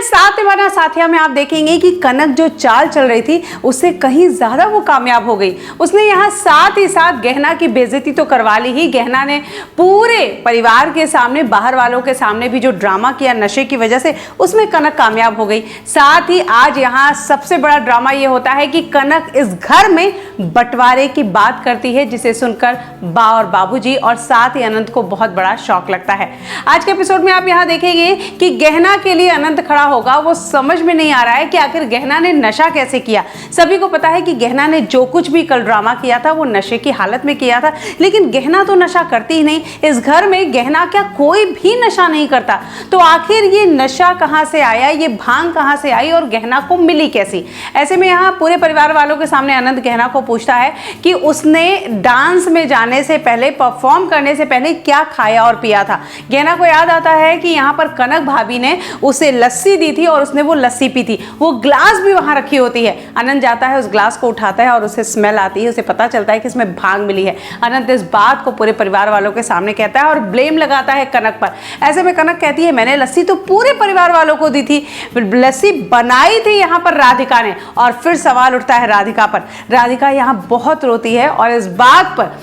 सातवां साथिया में आप देखेंगे कि कनक जो चाल चल रही थी उससे कहीं ज्यादा वो कामयाब हो गई। उसने यहाँ साथ ही साथ गहना की बेइज्जती तो करवा ली ही, गहना ने पूरे परिवार के सामने, बाहर वालों के सामने भी जो ड्रामा किया नशे की वजह से, उसमें कनक कामयाब हो गई। साथ ही आज यहाँ सबसे बड़ा ड्रामा ये होता है कि कनक इस घर में बंटवारे की बात करती है, जिसे सुनकर बा और बाबूजी और साथ ही अनंत को बहुत बड़ा शौक लगता है। आज के एपिसोड में आप यहाँ देखेंगे कि गहना के लिए अनंत खड़ा होगा। वो समझ में नहीं आ रहा है कि आखिर गहना ने नशा कैसे किया। सभी को पता है कि गहना ने जो कुछ भी कल ड्रामा किया था वो नशे की हालत में किया था, लेकिन गहना तो नशा करती ही नहीं। इस घर में गहना क्या कोई भी नशा नहीं करता, तो आखिर ये नशा कहां से आया, ये भांग कहां से आई और गहना को मिली कैसी। ऐसे में यहाँ पूरे परिवार वालों के सामने अनंत गहना को पूछता है कि उसने डांस में जाने से पहले, परफॉर्म करने से पहले क्या खाया और पिया था। गहना को याद आता है कि यहाँ पर कनक भाभी ने उसे लस्सी दी थी और उसने वो लस्सी पी थी। वो ग्लास भी वहां रखी होती है। अनंत जाता है, उस ग्लास को उठाता है और उसे स्मेल आती है। उसे पता चलता है कि इसमें भांग मिली है। अनंत इस बात को पूरे परिवार वालों के सामने कहता है और ब्लेम लगाता है कनक पर। ऐसे में कनक कहती है, मैंने लस्सी तो पूरे परिवार वालों को दी थी, लस्सी बनाई थी यहाँ पर राधिका ने। और फिर सवाल उठता है राधिका पर। राधिका यहाँ बहुत रोती है और इस बात पर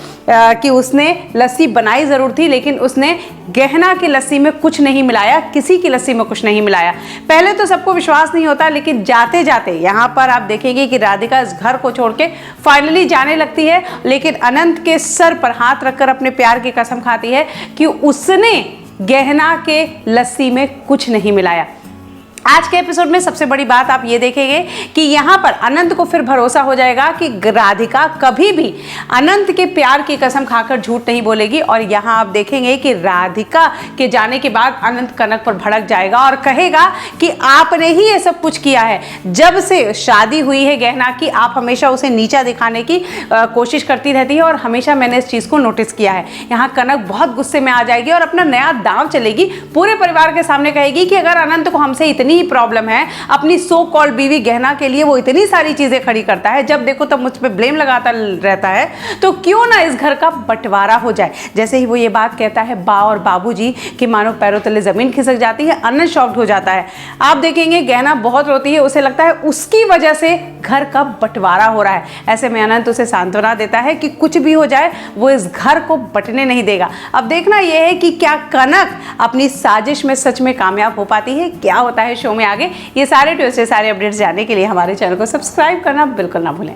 कि उसने लस्सी बनाई जरूर थी, लेकिन उसने गहना की लस्सी में कुछ नहीं मिलाया, किसी की लस्सी में कुछ नहीं मिलाया। पहले तो सबको विश्वास नहीं होता, लेकिन जाते जाते यहाँ पर आप देखेंगे कि राधिका इस घर को छोड़ के फाइनली जाने लगती है, लेकिन अनंत के सर पर हाथ रखकर अपने प्यार की कसम खाती है कि उसने गहना के लस्सी में कुछ नहीं मिलाया। आज के एपिसोड में सबसे बड़ी बात आप ये देखेंगे कि यहाँ पर अनंत को फिर भरोसा हो जाएगा कि राधिका कभी भी अनंत के प्यार की कसम खाकर झूठ नहीं बोलेगी। और यहाँ आप देखेंगे कि राधिका के जाने के बाद अनंत कनक पर भड़क जाएगा और कहेगा कि आपने ही ये सब कुछ किया है। जब से शादी हुई है गहना की, आप हमेशा उसे नीचा दिखाने की कोशिश करती रहती है और हमेशा मैंने इस चीज़ को नोटिस किया है। यहाँ कनक बहुत गुस्से में आ जाएगी और अपना नया दांव चलेगी। पूरे परिवार के सामने कहेगी कि अगर अनंत को हमसे इतनी ही प्रॉब्लम है, अपनी सो कॉल्ड बीवी गहना के लिए वो इतनी सारी चीजें खड़ी करता है, जब देखो तब मुझ पे ब्लेम लगाता रहता है, तो क्यों ना इस घर का बंटवारा हो जाए। जैसे ही वो ये बात कहता है, बा और बाबूजी की मानो पैरों तले जमीन खिसक जाती है। अनंत शॉक्ड हो जाता है। आप देखेंगे गहना बहुत रोती है, उसे लगता है उसकी वजह से घर का बंटवारा हो रहा है। ऐसे में अनंत उसे सांत्वना देता है कि कुछ भी हो जाए वो इस घर को बंटने नहीं देगा। अब देखना यह है कि क्या कनक अपनी साजिश में सच में कामयाब हो पाती है, क्या होता है शो में आगे। ये सारे ट्विस्ट, सारे अपडेट्स जानने के लिए हमारे चैनल को सब्सक्राइब करना बिल्कुल ना भूलें।